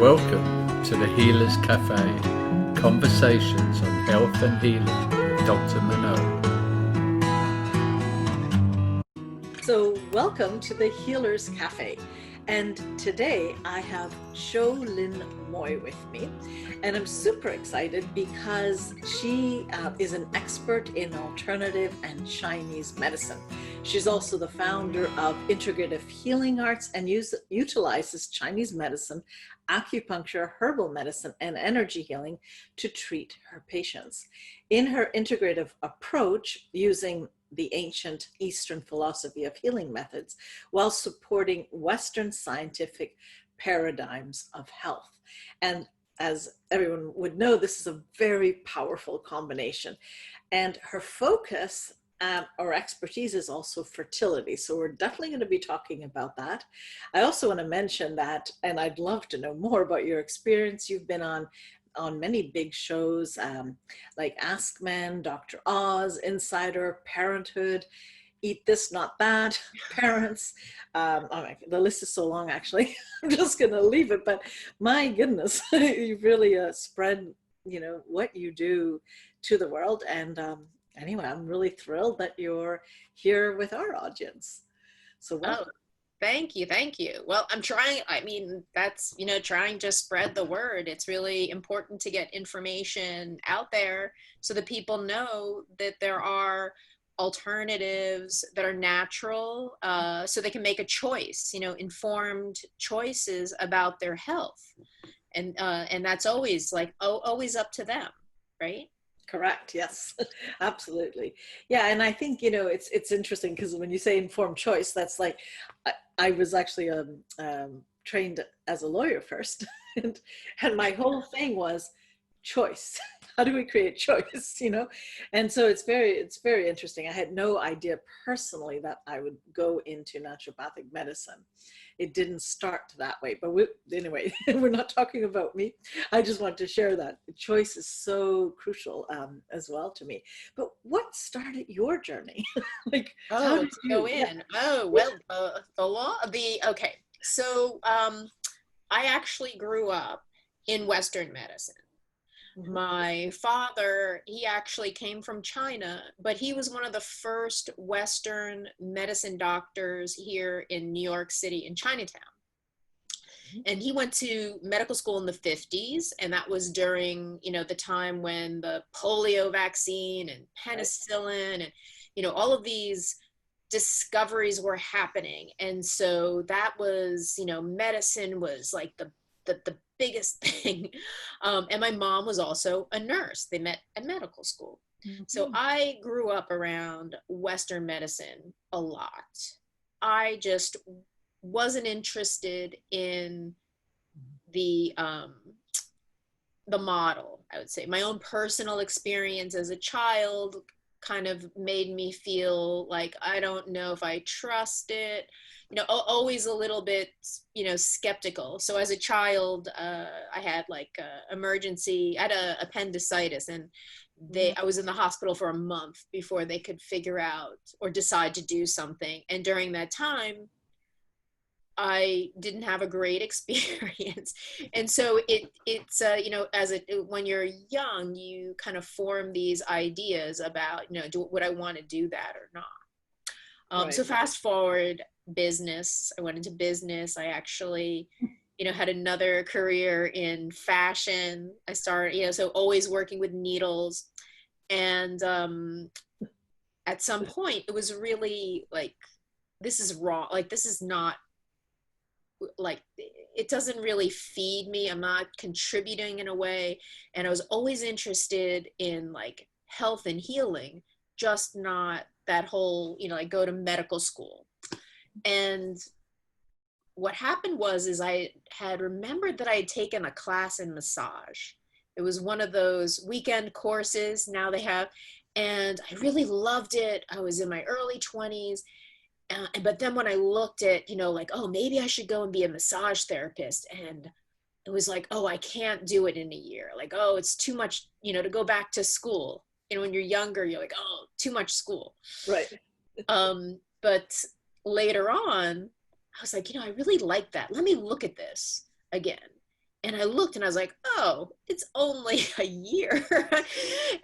Welcome to the Healers Café, conversations on health and healing with Dr. Manon. So welcome to the Healers Café. And today I have Tsao-Lin Moy with me. And I'm super excited because she is an expert in alternative and Chinese medicine. She's also the founder of Integrative Healing Arts and utilizes Chinese medicine, acupuncture, herbal medicine, and energy healing to treat her patients. In her integrative approach, using the ancient Eastern philosophy of healing methods while supporting Western scientific paradigms of health. And as everyone would know, this is a very powerful combination. And her focus or expertise is also fertility. So we're definitely going to be talking about that. I also want to mention that, and I'd love to know more about your experience. You've been on many big shows like Ask Men, Dr. Oz, Insider, Parenthood, Eat This, Not That, Parents. The list is so long, actually. I'm just going to leave it. But my goodness, you've really spread, what you do to the world. And anyway, I'm really thrilled that you're here with our audience. So welcome. Oh. Thank you. Well, I'm trying, that's, trying to spread the word. It's really important to get information out there so that people know that there are alternatives that are natural, so they can make a choice, informed choices about their health. And that's always always up to them, right? Correct. Yes, absolutely. Yeah. And I think, it's interesting because when you say informed choice, that's like, I was actually trained as a lawyer first. and my whole thing was choice. How do we create choice, And so it's very interesting. I had no idea personally that I would go into naturopathic medicine. It didn't start that way, but anyway, we're not talking about me. I just want to share that choice is so crucial as well to me. But what started your journey? How did you go in? Yeah. Oh, well, okay. So I actually grew up in Western medicine. Mm-hmm. My father, he actually came from China, but he was one of the first Western medicine doctors here in New York City, in Chinatown. Mm-hmm. And he went to medical school in the 50s, and that was during, the time when the polio vaccine and penicillin and, all of these discoveries were happening. And so that was, medicine was like the biggest thing. And my mom was also a nurse. They met at medical school. Mm-hmm. So I grew up around Western medicine a lot. I just wasn't interested in the model, I would say. My own personal experience as a child kind of made me feel like I don't know if I trust it, always a little bit, skeptical. So as a child, I had emergency, I had a appendicitis, and I was in the hospital for a month before they could figure out or decide to do something. And during that time, I didn't have a great experience. And so it's when you're young, you kind of form these ideas about, would I want to do that or not? Right. So fast forward, business. I went into business. I actually, had another career in fashion. I started, so always working with needles. And at some point, it was really like, this is wrong. Like, this is not, it doesn't really feed me. I'm not contributing in a way. And I was always interested in health and healing, just not that whole, go to medical school. And what happened is I had remembered that I had taken a class in massage. It was one of those weekend courses now they have, and I really loved it. I was in my early 20s. But then when I looked at, maybe I should go and be a massage therapist. And it was like, oh, I can't do it in a year. It's too much, to go back to school. When you're younger, you're like, oh, too much school. Right. But later on, I was like, I really like that. Let me look at this again. And I looked and I was like, oh, it's only a year.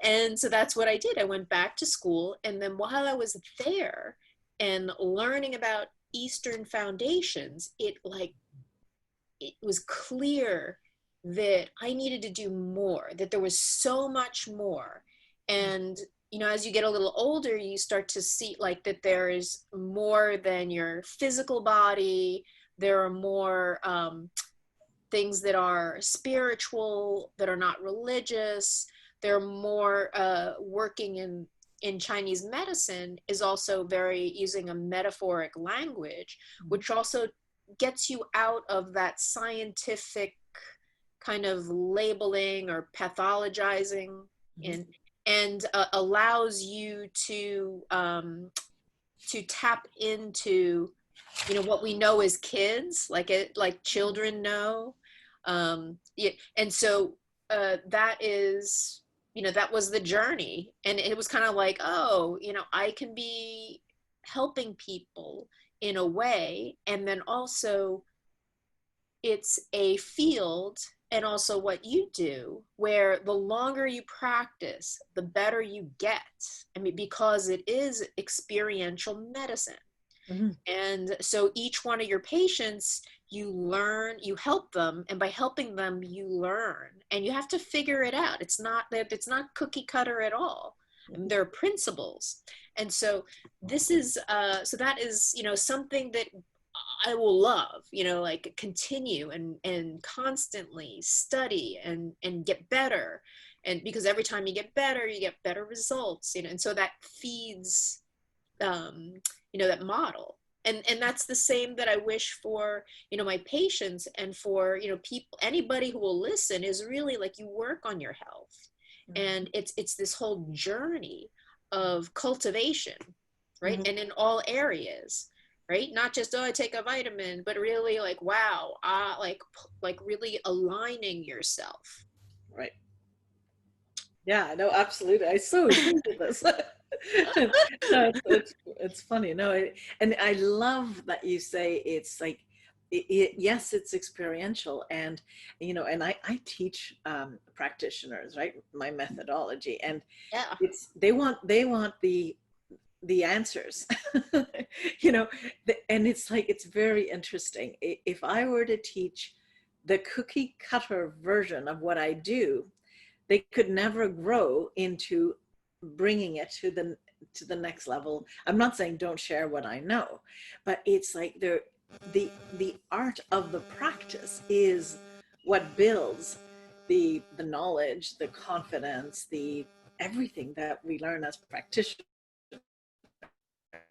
And so that's what I did. I went back to school. And then while I was there and learning about Eastern foundations, it was clear that I needed to do more, that there was so much more. And, you know, as you get a little older, you start to see like that there is more than your physical body. There are more things that are spiritual, that are not religious. They're more working in Chinese medicine is also very using a metaphoric language, which also gets you out of that scientific kind of labeling or pathologizing, and allows you to tap into, you know, what we know as kids, like children know. Yeah, and so that is, you know, that was the journey. And it was kind of like, oh, you know, I can be helping people in a way. And then also it's a field, and also what you do, where the longer you practice, the better you get. I mean, because it is experiential medicine. And so each one of your patients, you learn, you help them, and by helping them, you learn, and you have to figure it out. It's not cookie cutter at all. There are principles. And so this is, so that is, you know, something that I will love, you know, like continue and constantly study and get better. And because every time you get better results, you know, and so that feeds, you know, that model. And that's the same that I wish for, you know, my patients, and for, you know, people, anybody who will listen, is really like, you work on your health. And it's this whole journey of cultivation, right? And in all areas, right? Not just, oh, I take a vitamin, but really like, wow, like really aligning yourself. Right. Yeah, no, absolutely. I so agree with this. No, it's funny. No, and I love that you say it's like, yes, it's experiential. And, you know, and I teach practitioners, right? My methodology, and Yeah. they want the answers, you know, and it's like, it's very interesting. If I were to teach the cookie cutter version of what I do, they could never grow into bringing it to the next level. I'm not saying don't share what I know, but it's like the art of the practice is what builds the knowledge, the confidence, the everything that we learn as practitioners.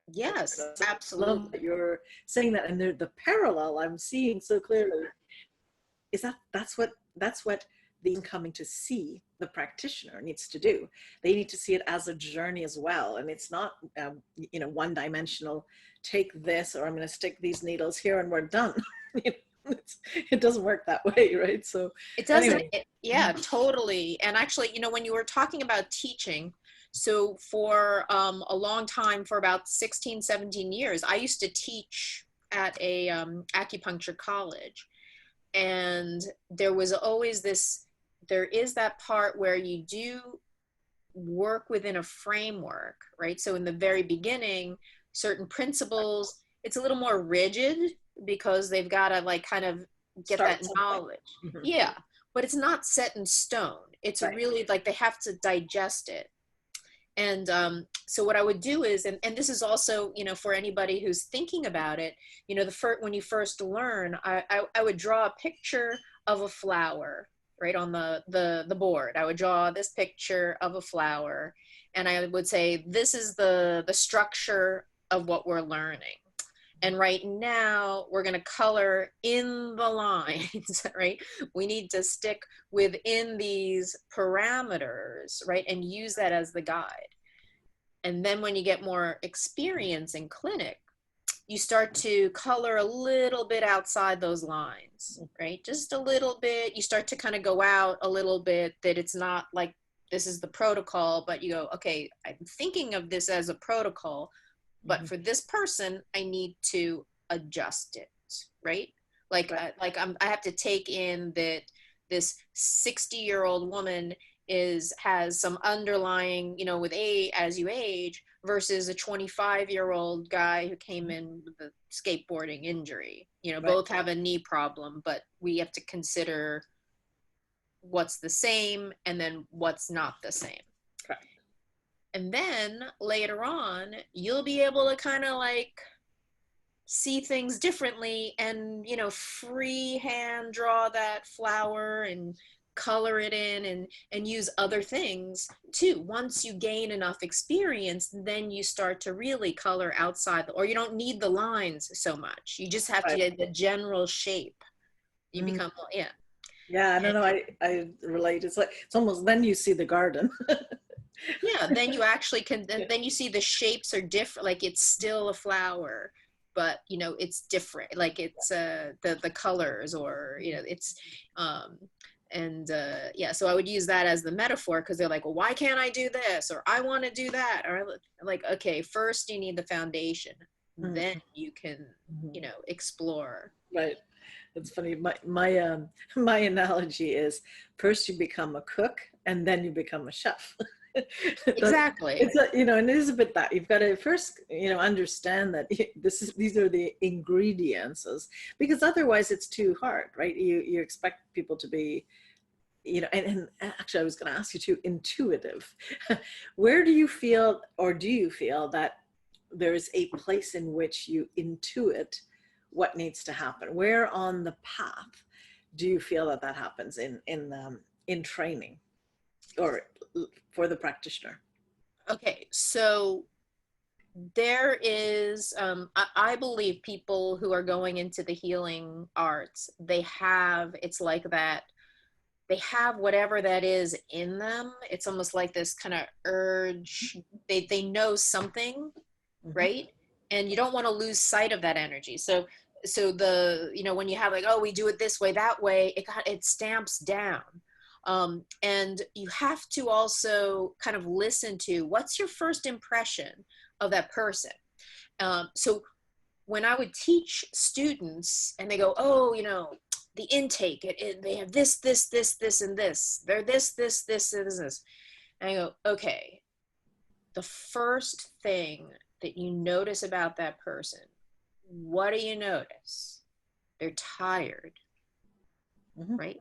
Yes, I absolutely. love that you're saying that, and the parallel I'm seeing so clearly is that's what the incoming to see the practitioner needs to do. They need to see it as a journey as well, and it's not you know, one dimensional. Take this, or I'm going to stick these needles here, and we're done. You know, it doesn't work that way, right? So it doesn't. anyway. Yeah, totally. And actually, you know, when you were talking about teaching, so for a long time, for about 16, 17 years, I used to teach at a acupuncture college. And there was always there is that part where you do work within a framework, right? So in the very beginning, certain principles, it's a little more rigid because they've got to like kind of get that knowledge. Yeah, but it's not set in stone. It's really like they have to digest it. And so what I would do is, and this is also, you know, for anybody who's thinking about it, you know, when you first learn, I would draw a picture of a flower, right, on the board. I would draw this picture of a flower, and I would say, this is the structure of what we're learning. And right now we're going to color in the lines, right? We need to stick within these parameters, right? And use that as the guide. And then when you get more experience in clinic, you start to color a little bit outside those lines, right? Just a little bit. You start to kind of go out a little bit, that it's not like this is the protocol, but you go, okay, I'm thinking of this as a protocol, but for this person, I need to adjust it, right? Like, I have to take in that, this 60-year-old woman has some underlying, you know, with as you age, versus a 25-year-old guy who came in with a skateboarding injury. You know, both have a knee problem, but we have to consider what's the same and then what's not the same. Correct. And then later on, you'll be able to kind of like see things differently and, you know, freehand draw that flower and color it in and use other things too. Once you gain enough experience, then you start to really color outside, or you don't need the lines so much. You just have to get the general shape. You become, Yeah, I don't know. I relate. It's like, it's almost, then you see the garden. Yeah, then you actually can, then you see the shapes are different. Like it's still a flower, but you know, it's different. Like it's the colors, or, you know, it's, so I would use that as the metaphor, because they're like, well, why can't I do this? Or I want to do that. Or like, okay, first you need the foundation, then you can, you know, explore. Right. It's funny. My analogy is, first you become a cook and then you become a chef. Exactly. It's you know, and it is a bit that you've got to first, you know, understand that these are the ingredients, because otherwise it's too hard, right? You expect people to be, you know, and actually I was going to ask you too, intuitive. Where do you feel, or do you feel that there is a place in which you intuit what needs to happen? Where on the path do you feel that happens in training, or for the practitioner? Okay, so there is, I believe people who are going into the healing arts, it's like that, they have whatever that is in them. It's almost like this kind of urge. They know something, right? And you don't want to lose sight of that energy. So the, you know, when you have like, oh, we do it this way, that way, it stamps down. And you have to also kind of listen to, what's your first impression of that person? So when I would teach students and they go, oh, you know, the intake, they have this, and this. They're this, and this. And I go, okay, the first thing that you notice about that person, what do you notice? They're tired, right?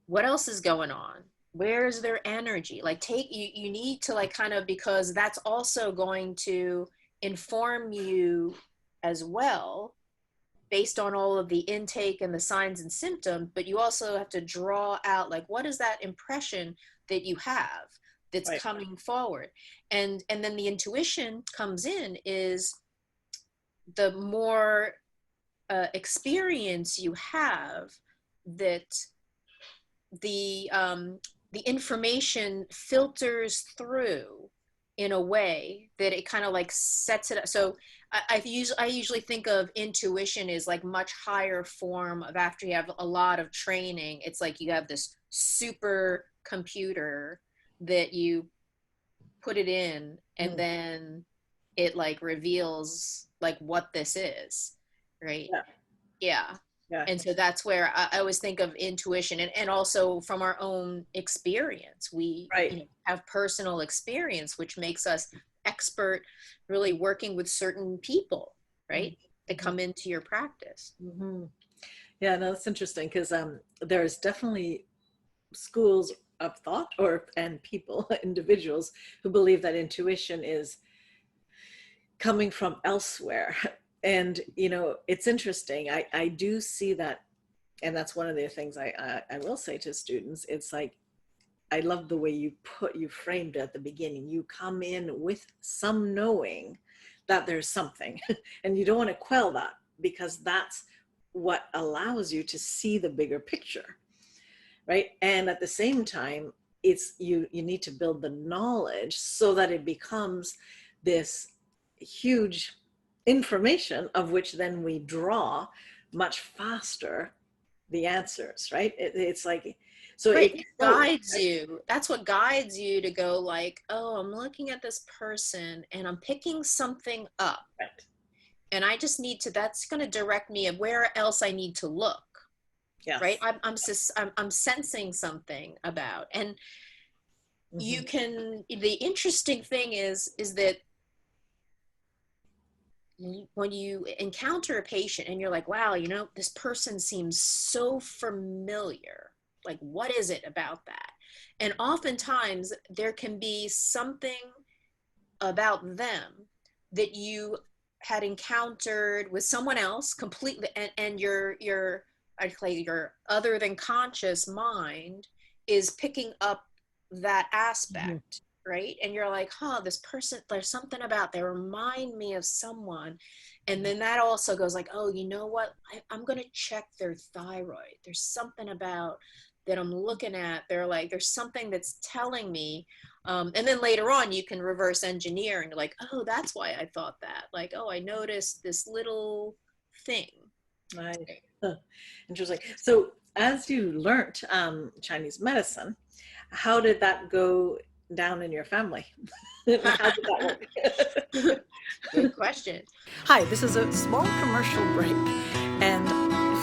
What else is going on? Where's their energy? Like you need to like kind of, because that's also going to inform you as well, based on all of the intake and the signs and symptoms, but you also have to draw out like, what is that impression that you have that's coming forward? And then the intuition comes in, is the more experience you have, that the information filters through in a way that it kind of like sets it up. So I usually think of intuition as like much higher form of, after you have a lot of training, it's like you have this super computer that you put it in, and then it like reveals like what this is, right? Yeah. And so that's where I always think of intuition, and also from our own experience, we you know, have personal experience, which makes us expert really working with certain people, right? That come into your practice. Yeah, no, that's interesting, because there's definitely schools of thought and people, individuals, who believe that intuition is coming from elsewhere. And, you know, it's interesting. I do see that. And that's one of the things I will say to students. It's like, I love the way you framed it at the beginning. You come in with some knowing that there's something, and you don't want to quell that, because that's what allows you to see the bigger picture, right? And at the same time, it's you need to build the knowledge so that it becomes this huge information, of which then we draw much faster the answers, right? It's like, so it guides you. That's what guides you to go like, oh, I'm looking at this person and I'm picking something up, and I just need to, that's going to direct me of where else I need to look. Yes. right? I'm sensing something about, and you can, the interesting thing is that when you encounter a patient and you're like, wow, you know, this person seems so familiar. Like, what is it about that? And oftentimes there can be something about them that you had encountered with someone else completely, and I'd say your other than conscious mind is picking up that aspect, right? And you're like, huh, this person, there's something about, they remind me of someone. And then that also goes like, oh, you know what? I'm going to check their thyroid. There's something about that I'm looking at. They're like, there's something that's telling me. And then later on, you can reverse engineer and you're like, oh, that's why I thought that. Like, oh, I noticed this little thing. Right. Interesting. So as you learned Chinese medicine, how did that go down in your family? How did that work? Good question. Hi, this is a small commercial break, and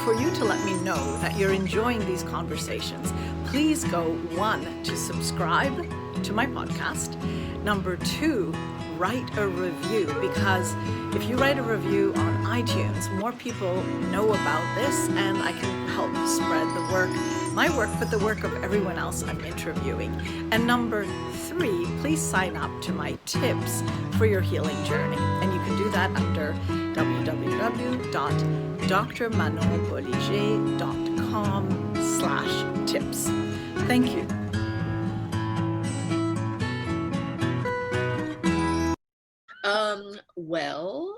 for you to let me know that you're enjoying these conversations, please go 1, to subscribe to my podcast, number 2, write a review, because if you write a review on iTunes, more people know about this and I can help spread the work, my work, but the work of everyone else I'm interviewing. And number 3, please sign up to my tips for your healing journey. And you can do that under www.drmanonbolliger.com/tips. Thank you. Well,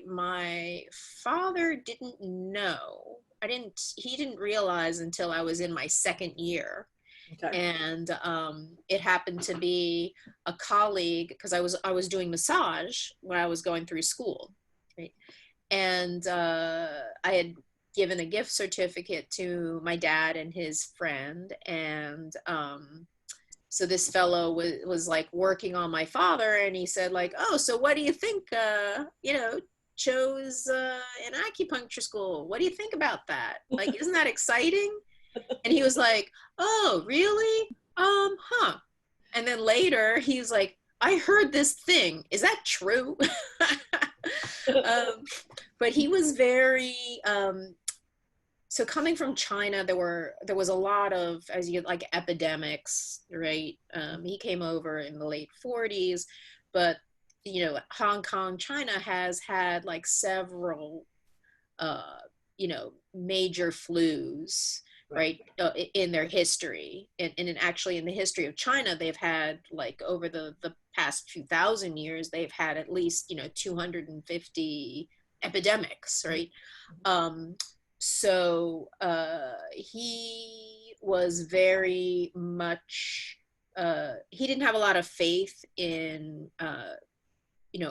my father didn't know. He didn't realize until I was in my second year. Okay. And it happened to be a colleague, because I was doing massage when I was going through school, right? And I had given a gift certificate to my dad and his friend, and so this fellow was like working on my father, and he said like, oh, so what do you think, chose an acupuncture school. What do you think about that? Like, isn't that exciting? And he was like, oh, really? Huh. And then later he was like, I heard this thing. Is that true? But he was very, so coming from China, there was a lot of, as you like, epidemics, right? He came over in the late 40s, but you know, Hong Kong, China has had like several, major flus, right, in their history. And actually in the history of China, they've had like over the past few thousand years, they've had at least, 250 epidemics, right? So he was very much, he didn't have a lot of faith in,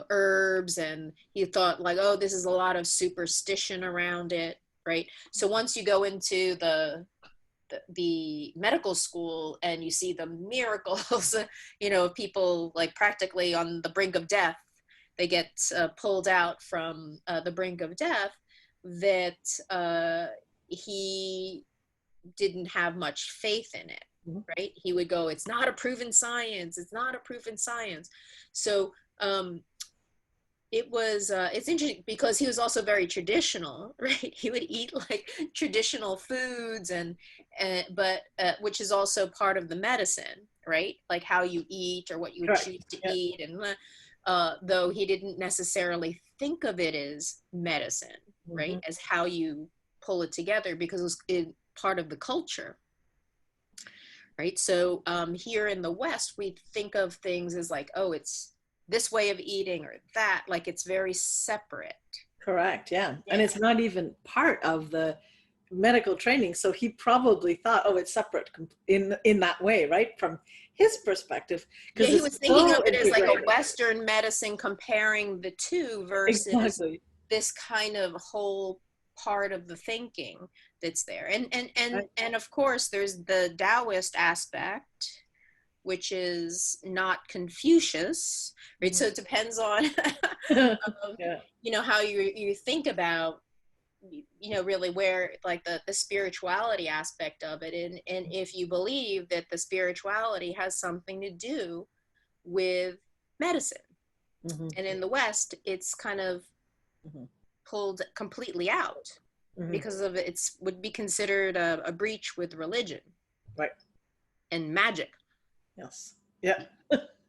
herbs, and he thought like, oh, this is a lot of superstition around it, right? So once you go into the medical school and you see the miracles, people like practically on the brink of death, they get pulled out from the brink of death, that he didn't have much faith in it, right? He would go, it's not a proven science. It's not a proven science. So it's interesting because he was also very traditional, right? He would eat like traditional foods but which is also part of the medicine, right? Like how you eat or what you would choose to eat. And though he didn't necessarily think of it as medicine, right? As how you pull it together, because it was part of the culture, right? So here in the West, we think of things as like, oh, it's this way of eating or that, like it's very separate. Correct. Yeah. And it's not even part of the medical training. So he probably thought, oh, it's separate in that way, right? From his perspective. Yeah, he was thinking of it as like a Western medicine, comparing the two versus this kind of whole part of the thinking that's there. And of course there's the Taoist aspect, which is not Confucius, right? So it depends on, how you think about really where like the spirituality aspect of it, and if you believe that the spirituality has something to do with medicine. And in the West, it's kind of pulled completely out because of it's would be considered a breach with religion, right, and magic. Yes, yeah.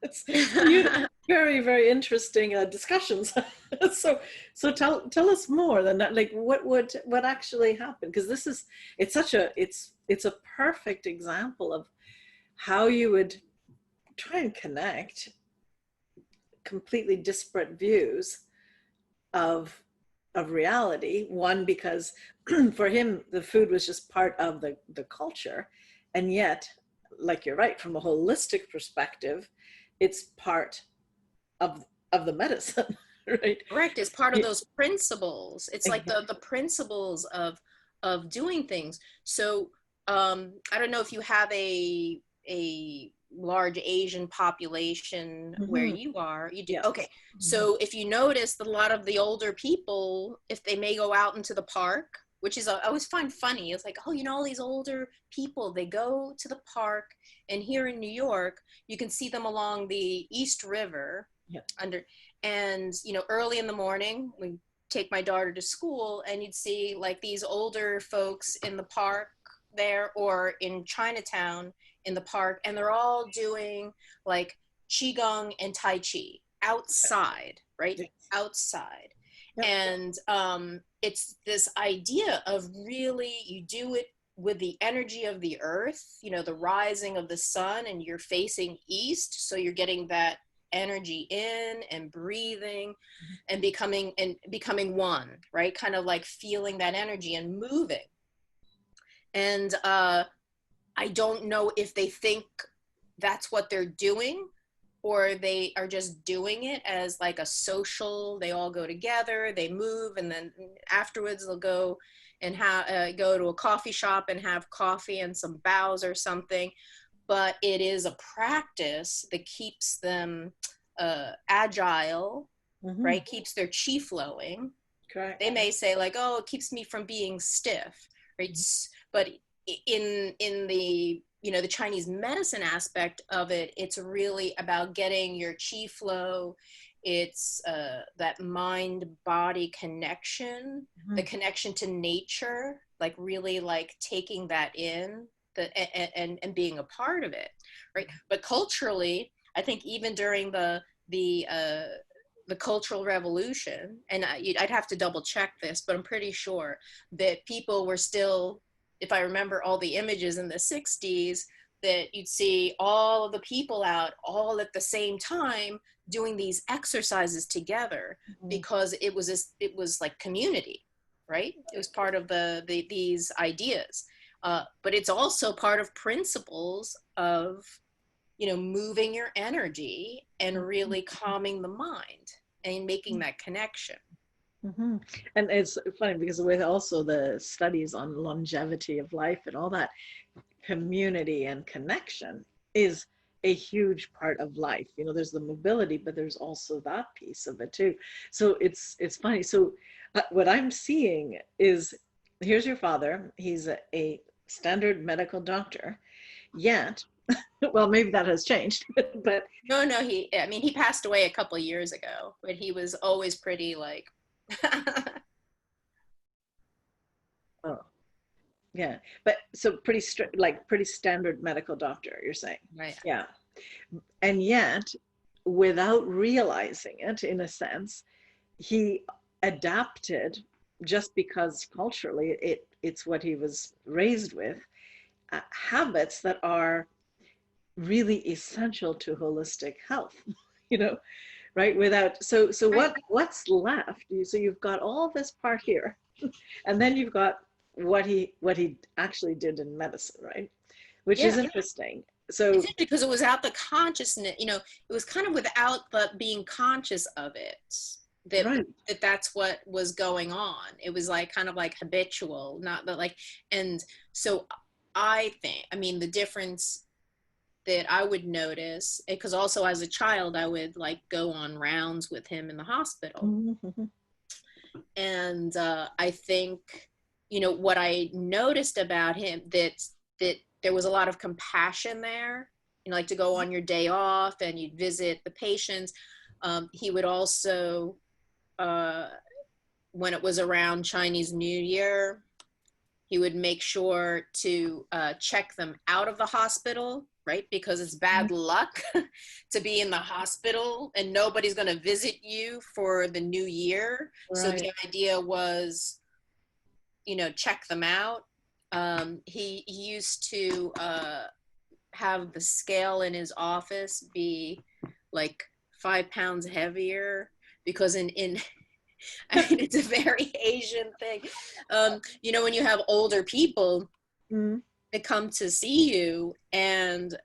It's very, very interesting discussions. So tell us more than that. Like what actually happened? Because this is it's a perfect example of how you would try and connect completely disparate views of reality. One, because for him the food was just part of the culture, and yet, like you're right, from a holistic perspective, it's part of the medicine, right? Correct. It's part of those principles. It's like the principles of doing things. So I don't know if you have a large Asian population where you are. You do. Yeah. Okay. So if you notice that a lot of the older people, if they may go out into the park, which is I always find funny. It's like, oh, all these older people, they go to the park, and here in New York, you can see them along the East River and early in the morning, we take my daughter to school, and you'd see like these older folks in the park there, or in Chinatown in the park, and they're all doing like Qigong and Tai Chi outside, right? Yes. Outside. Yep. And it's this idea of really, you do it with the energy of the earth, the rising of the sun, and you're facing east, so you're getting that energy in and breathing and becoming one, right? Kind of like feeling that energy and moving. And I don't know if they think that's what they're doing, or they are just doing it as like a social, they all go together, they move, and then afterwards they'll go and go to a coffee shop and have coffee and some bows or something. But it is a practice that keeps them agile, right? Keeps their chi flowing. Correct. They may say like, oh, it keeps me from being stiff, right? But in the the Chinese medicine aspect of it, it's really about getting your chi flow. It's that mind-body connection, the connection to nature, like really like taking that in, and being a part of it, right? But culturally, I think even during the Cultural Revolution, and I'd have to double check this, but I'm pretty sure that people were still, if I remember all the images in the 60s, that you'd see all of the people out all at the same time doing these exercises together, because it was like community, right? It was part of these ideas. But it's also part of principles of, moving your energy and really calming the mind and making that connection. And it's funny because with also the studies on longevity of life and all that, community and connection is a huge part of life. There's the mobility, but there's also that piece of it too. So it's funny. So what I'm seeing is, here's your father. He's a standard medical doctor, yet, well, maybe that has changed, but no, he passed away a couple of years ago, but he was always pretty like oh yeah, but so pretty strict, like pretty standard medical doctor, you're saying, right? Yeah. And yet, without realizing it, in a sense, he adapted, just because culturally it's what he was raised with, habits that are really essential to holistic health, right? Without, so what's left? So you've got all this part here, and then you've got what he actually did in medicine, right? Which is interesting. So because it was out the consciousness, it was kind of without the being conscious of it, that's what was going on. It was like kind of like habitual, not that like, and so I think, the difference that I would notice, because also as a child I would like go on rounds with him in the hospital, And I think, what I noticed about him, that there was a lot of compassion there, like to go on your day off and you'd visit the patients. He would also, when it was around Chinese New Year, he would make sure to check them out of the hospital, right? Because it's bad luck to be in the hospital and nobody's going to visit you for the new year. Right. So the idea was, check them out. He used to have the scale in his office be like 5 pounds heavier, because in I mean, it's a very Asian thing. When you have older people that come to see you and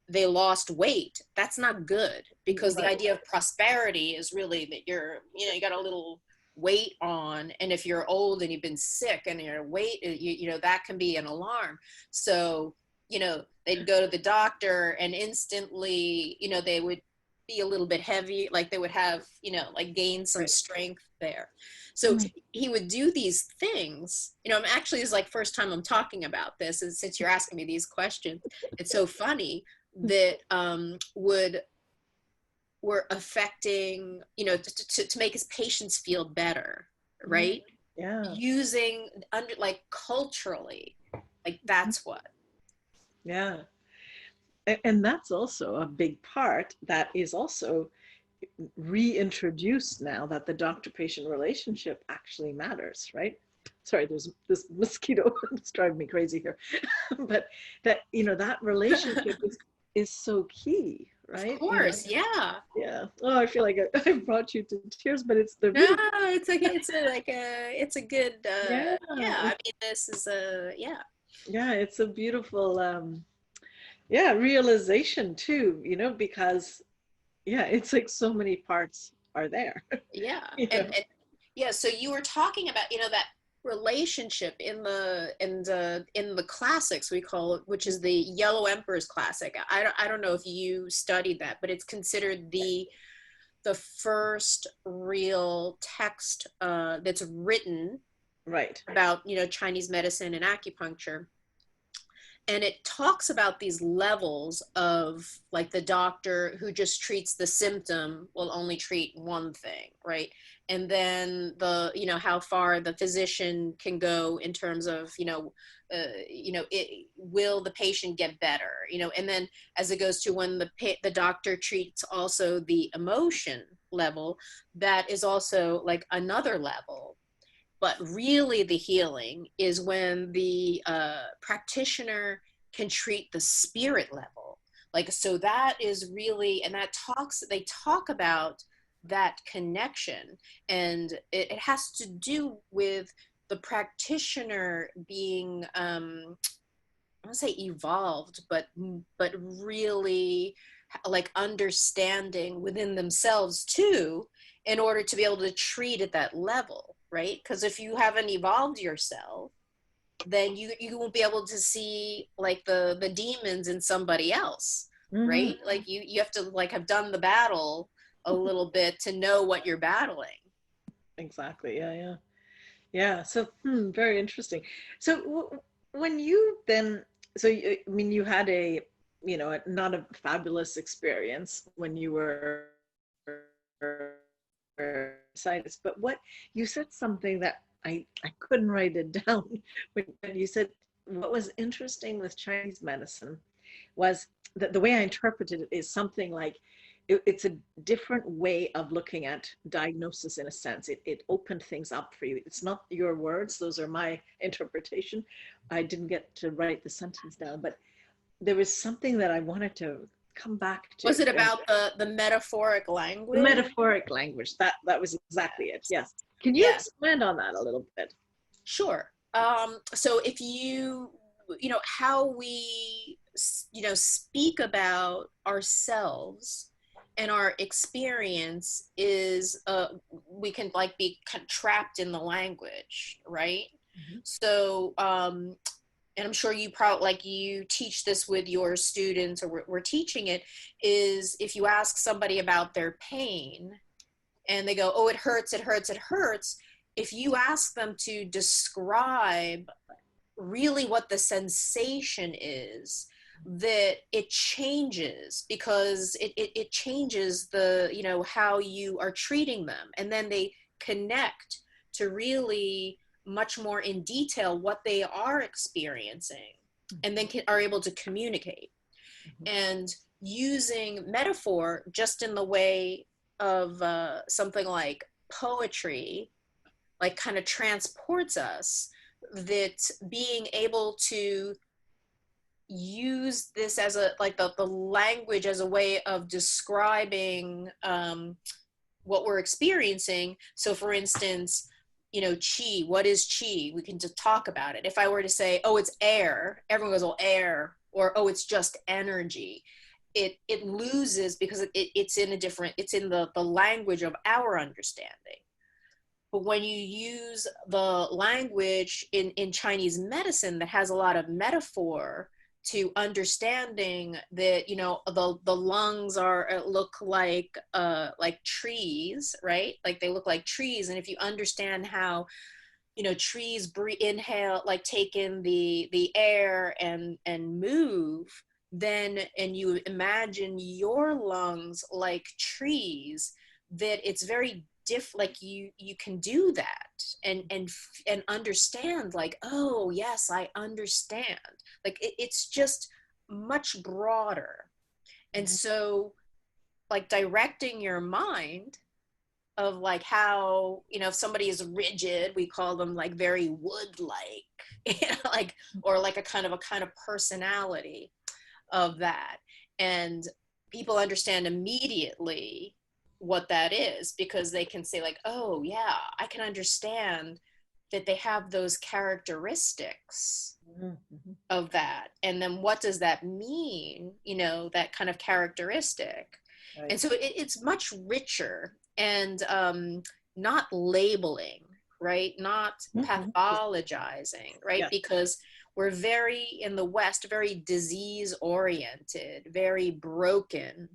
they lost weight, that's not good, because the idea of prosperity is really that you got a little weight on, and if you're old and you've been sick and your weight, that can be an alarm. So, they'd go to the doctor and instantly, they would be a little bit heavy, like they would have, gain some strength there. So he would do these things, actually it's like first time I'm talking about this, and since you're asking me these questions, it's so funny that were affecting, to make his patients feel better, right? Yeah. Using culturally, that's what. Yeah. And that's also a big part that is also reintroduced now, that the doctor-patient relationship actually matters, right? Sorry, there's this mosquito that's driving me crazy here. But that, that relationship is so key, right? Of course, yeah. Yeah. Oh, I feel like I brought you to tears, but it's the no, it's a good yeah. I mean, this is yeah, it's a beautiful realization too, because it's like so many parts are there. Yeah. And so you were talking about, that relationship in the classics, we call it, which is the Yellow Emperor's classic. I don't know if you studied that, but it's considered the first real text that's written about Chinese medicine and acupuncture. And it talks about these levels of, like, the doctor who just treats the symptom will only treat one thing, right? And then how far the physician can go in terms of, will the patient get better? And then as it goes to when the doctor treats also the emotion level, that is also like another level. But really the healing is when the practitioner can treat the spirit level. So that is really, and they talk about that connection. And it has to do with the practitioner being, I don't want to say evolved, but really understanding within themselves too, in order to be able to treat at that level. Right? Because if you haven't evolved yourself, then you won't be able to see the demons in somebody else, right? Like you have to have done the battle a little bit to know what you're battling. Exactly. Yeah. So very interesting. So when you then, you had a not a fabulous experience when you were scientist, but what you said something that I couldn't write it down when you said what was interesting with Chinese medicine was that the way I interpreted it is something like it's a different way of looking at diagnosis in a sense. It opened things up for you. It's not your words, those are my interpretation. I didn't get to write the sentence down, but there was something that I wanted to come back to. Was it about the metaphoric language? The metaphoric language. That was exactly it. Yes. Can you expand on that a little bit? Sure. So if how we speak about ourselves and our experience is we can be trapped in the language, right? Mm-hmm. So and I'm sure you probably, you teach this with your students, or we're teaching it, is if you ask somebody about their pain and they go, oh, it hurts, if you ask them to describe really what the sensation is, that it changes, because it changes the, you know, how you are treating them. And then they connect to really much more in detail what they are experiencing, and then are able to communicate. And using metaphor just in the way of something like poetry, like kind of transports us, that being able to use this as a, like the language as a way of describing what we're experiencing. So for instance, you know, chi, what is chi? We can just talk about it. If I were to say, oh, it's air, everyone goes, oh, air, or oh, it's just energy. It loses, because it's in a different, it's in the language of our understanding. But when you use the language in Chinese medicine that has a lot of metaphor to understanding that, you know, the lungs look like trees, right? Like they look like trees. And if you understand how, you know, trees inhale, like take in the air and move, then, and you imagine your lungs like trees, that it's very like you can do that and understand, like, oh yes, I understand. Like it's just much broader. And so like directing your mind of like how, you know, if somebody is rigid, we call them like very wood-like, like, or like a kind of personality of that. And people understand immediately what that is, because they can say like, oh yeah, I can understand that they have those characteristics of that. And then what does that mean? You know, that kind of characteristic. Right. And so it's much richer, and not labeling, right? Not pathologizing, right? Yeah. Because we're very, in the West, very disease oriented, very broken.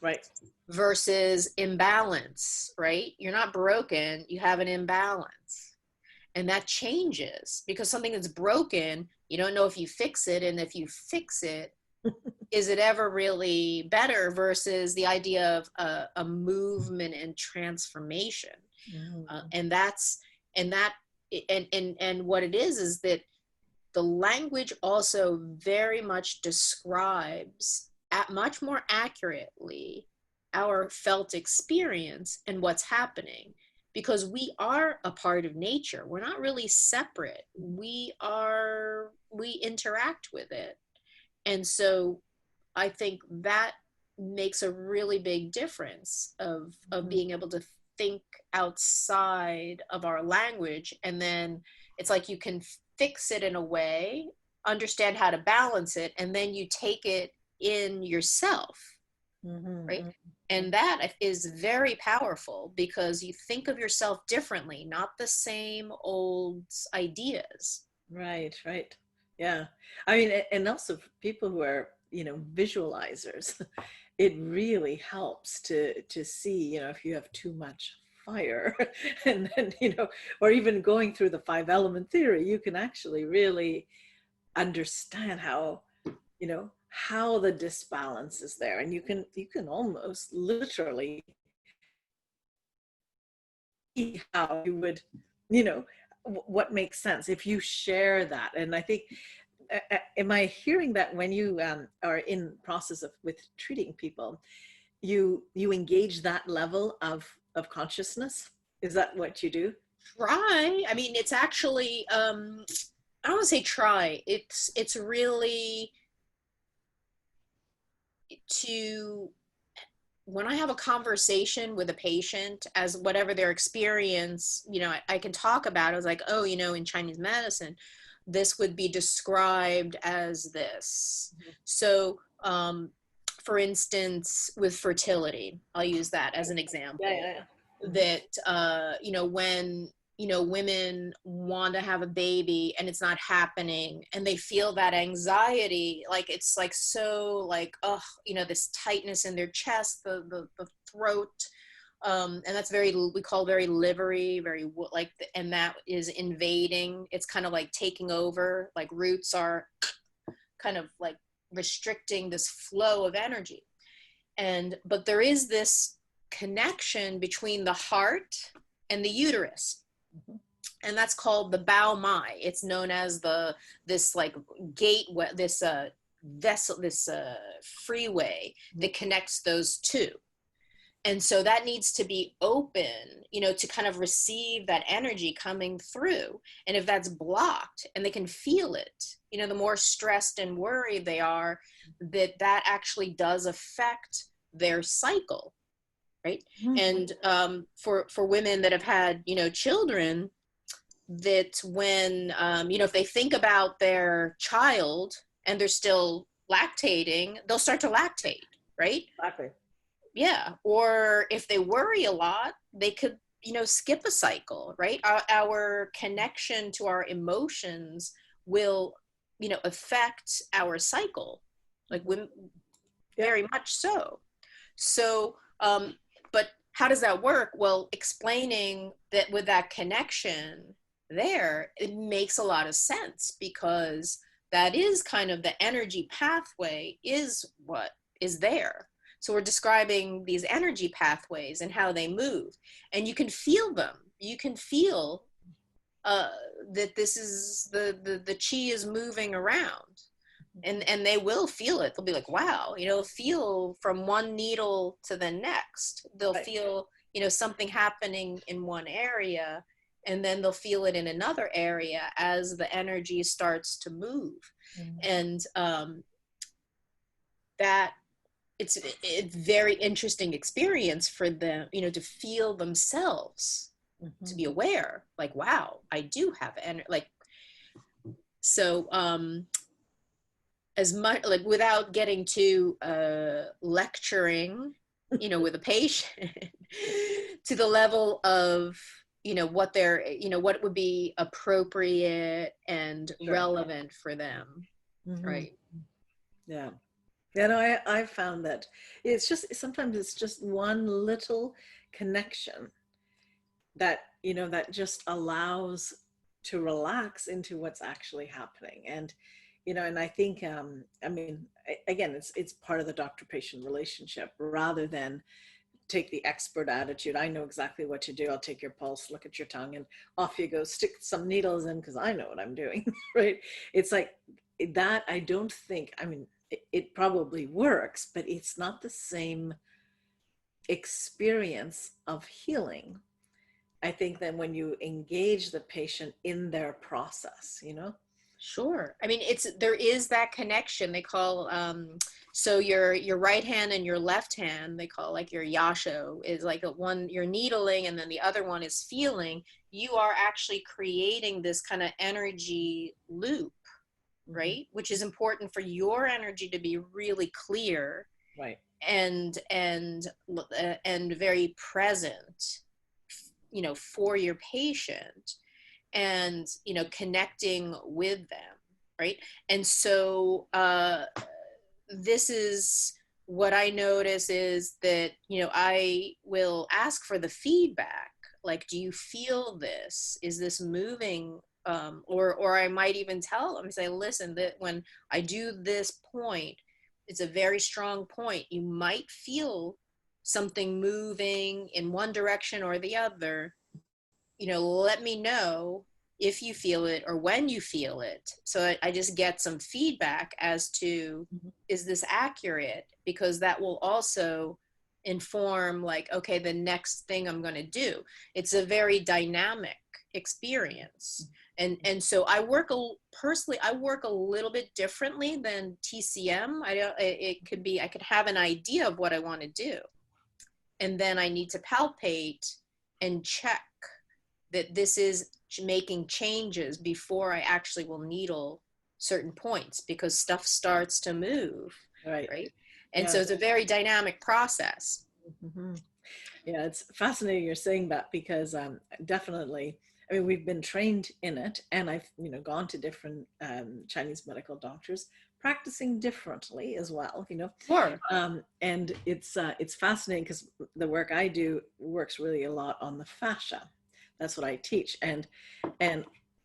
Right. Versus imbalance, right? You're not broken, you have an imbalance. And that changes, because something that's broken, you don't know if you fix it. And if you fix it, is it ever really better, versus the idea of a movement and transformation. And what it is that the language also very much describes much more accurately our felt experience and what's happening, because we are a part of nature. We're not really separate. We interact with it. And so I think that makes a really big difference of being able to think outside of our language. And then it's like you can fix it in a way, understand how to balance it, and then you take it in yourself, right? And that is very powerful, because you think of yourself differently, not the same old ideas. Right. Yeah. I mean, and also for people who are, you know, visualizers, it really helps to see, you know, if you have too much fire, and then, you know, or even going through the 5-element theory, you can actually really understand how, you know, how the disbalance is there. And you can almost literally see how you would, you know, what makes sense if you share that. And I think, am I hearing that when you are in process with treating people, you engage that level of consciousness? Is that what you do? Try. I mean, it's actually, I don't want to say try. It's really to, when I have a conversation with a patient, as whatever their experience, you know, I can talk about it. I was like, oh, you know, in Chinese medicine, this would be described as this. So, for instance, with fertility, I'll use that as an example. Yeah. That, you know, when, you know, women want to have a baby and it's not happening, and they feel that anxiety, like it's like so like, oh, you know, this tightness in their chest, the throat, And that's we call very livery, very like, and that is invading. It's kind of like taking over, like roots are kind of like restricting this flow of energy. But there is this connection between the heart and the uterus. And that's called the Bao Mai. It's known as this like gateway, this vessel, this freeway that connects those two. And so that needs to be open, to kind of receive that energy coming through. And if that's blocked and they can feel it, the more stressed and worried they are, that actually does affect their cycle, right? And for women that have had, children, that when, if they think about their child and they're still lactating, they'll start to lactate, right? Exactly. Yeah. Or if they worry a lot, they could, skip a cycle, right? Our connection to our emotions will, affect our cycle, like very much so. So, but how does that work? Well, explaining that with that connection there, it makes a lot of sense, because that is kind of the energy pathway is what is there. So we're describing these energy pathways and how they move, and you can feel them. You can feel that this is the chi is moving around, and they will feel it. They'll be like, wow, feel from one needle to the next. They'll feel, something happening in one area, and then they'll feel it in another area as the energy starts to move. And that it's a very interesting experience for them, to feel themselves, to be aware, like, wow, I do have energy. Like, so as much, like, without getting to lecturing, with a patient, to the level of, what they're, what would be appropriate and relevant for them. Right. Yeah. Yeah, no, I found that sometimes it's just one little connection that, that just allows to relax into what's actually happening. And, and I think, again, it's part of the doctor-patient relationship, rather than take the expert attitude. I know exactly what to do. I'll take your pulse, look at your tongue, and off you go, stick some needles in because I know what I'm doing, right? It's like that. I don't think, it probably works, but it's not the same experience of healing, I think, than when you engage the patient in their process, Sure. There is that connection. They call, so your right hand and your left hand, they call, like, your yasho is like one, you're needling, and then the other one is feeling. You are actually creating this kind of energy loop, right? Which is important for your energy to be really clear, right? And very present, for your patient, and, connecting with them, right? And so this is what I notice, is that, I will ask for the feedback, like, do you feel this? Is this moving? Or I might even tell them, say, listen, that when I do this point, it's a very strong point. You might feel something moving in one direction or the other. Let me know if you feel it or when you feel it. So I just get some feedback as to, is this accurate? Because that will also inform, like, okay, the next thing I'm going to do. It's a very dynamic experience. And so I work a little bit differently than TCM. I could have an idea of what I want to do, and then I need to palpate and check that this is making changes before I actually will needle certain points, because stuff starts to move. Right. And so it's a very dynamic process. Yeah, it's fascinating you're saying that, because definitely I mean, we've been trained in it, and I've, gone to different Chinese medical doctors practicing differently as well, Sure. and it's fascinating because the work I do works really a lot on the fascia. That's what I teach, and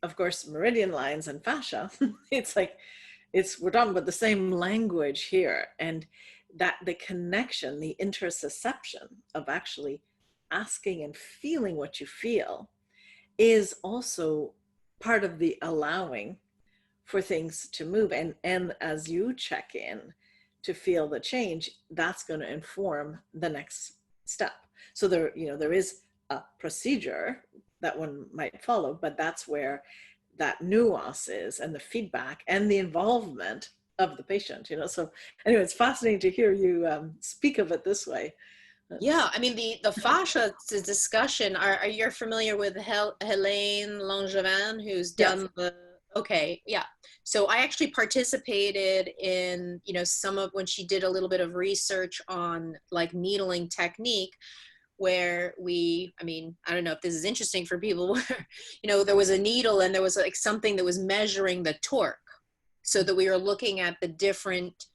of course, meridian lines and fascia. It's like we're talking about the same language here, and that the connection, the interoception of actually asking and feeling what you feel is also part of the allowing for things to move. And as you check in to feel the change, that's going to inform the next step. So there is a procedure that one might follow, but that's where that nuance is, and the feedback and the involvement of the patient, So anyway, it's fascinating to hear you speak of it this way. Yeah, I mean, the fascia discussion, are you familiar with Helene Langevin, who's done okay, yeah. So I actually participated in, some of when she did a little bit of research on like needling technique, where I don't know if this is interesting for people, where, there was a needle and there was like something that was measuring the torque, so that we were looking at the different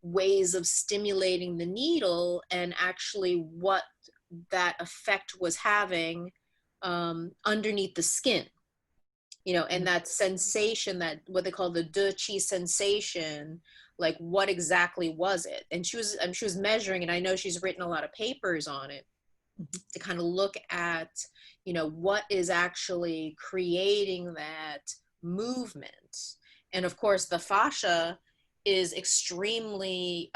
ways of stimulating the needle and actually what that effect was having underneath the skin, and that sensation, that what they call the de qi sensation, like what exactly was it? And she was measuring, and I know she's written a lot of papers on it to kind of look at, what is actually creating that movement. And of course, the fascia is extremely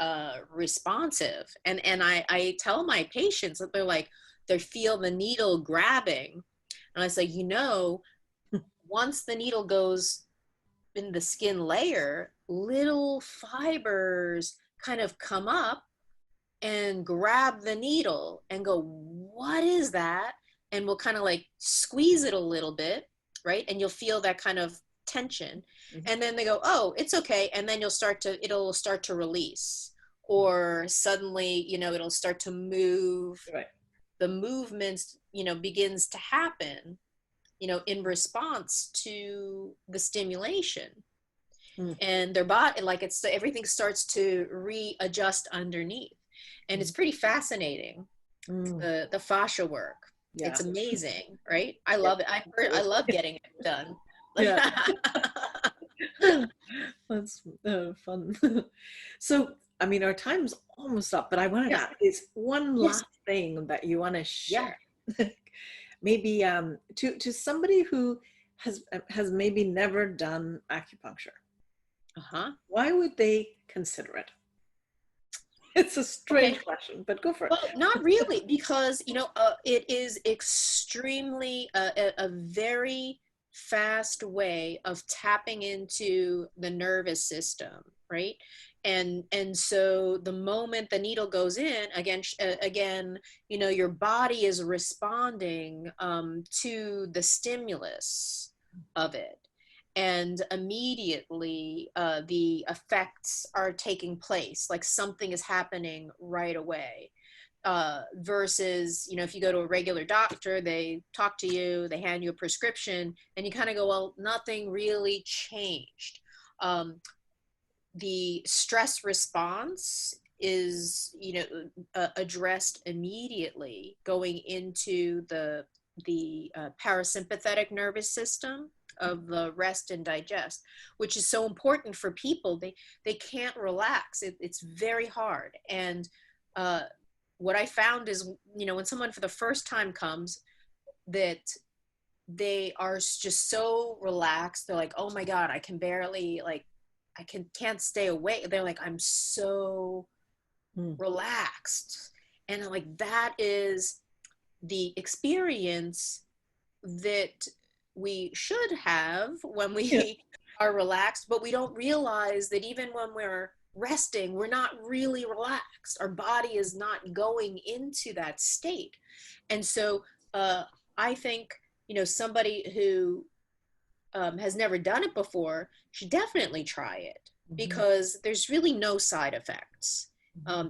responsive. And I tell my patients that they feel the needle grabbing. And I say, once the needle goes in the skin layer, little fibers kind of come up and grab the needle and go, what is that? And we'll kind of like squeeze it a little bit, right? And you'll feel that kind of tension. And then they go, oh, it's okay. And then it'll start to release, or suddenly, it'll start to move. Right. The movements, begins to happen, in response to the stimulation. And their body, like everything starts to readjust underneath. And it's pretty fascinating, the fascia work. Yeah. It's amazing, right? I love it. I love getting it done. Yeah. That's fun. So, our time's almost up, but I wanted to ask is one last thing that you want to share. Maybe to somebody who has maybe never done acupuncture. Why would they consider it? It's a strange question, but go for it. Well, not really, because it is extremely a very fast way of tapping into the nervous system, right? And so the moment the needle goes in, again, your body is responding to the stimulus of it. And immediately the effects are taking place, like something is happening right away. Versus, if you go to a regular doctor, they talk to you, they hand you a prescription, and you kind of go, well, nothing really changed. The stress response is, addressed immediately, going into the parasympathetic nervous system of the rest and digest, which is so important for people. They can't relax. It's very hard. And what I found is, when someone for the first time comes, that they are just so relaxed. They're like, oh my God, I can barely, can't stay awake. They're like, I'm so relaxed. And I'm like, that is the experience that we should have when we are relaxed, but we don't realize that even when we're resting, we're not really relaxed. Our body is not going into that state. And so I think, somebody who has never done it before should definitely try it, because there's really no side effects.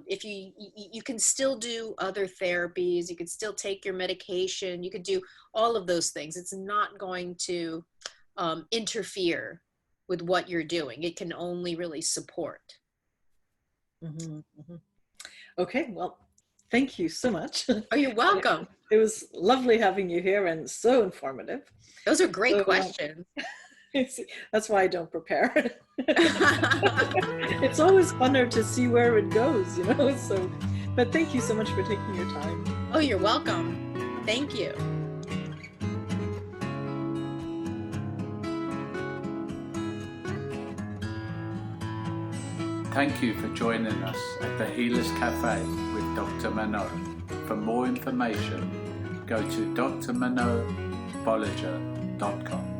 If you can still do other therapies, you can still take your medication, you could do all of those things. It's not going to interfere with what you're doing. It can only really support. Okay, well, thank you so much. Oh, you're welcome. It was lovely having you here and so informative. Those are great questions. That's why I don't prepare. It's always funner to see where it goes, you know. So, but thank you so much for taking your time. Oh, you're welcome. Thank you. Thank you for joining us at the Healers Café with Dr. Manon. For more information, go to drmanonbolliger.com.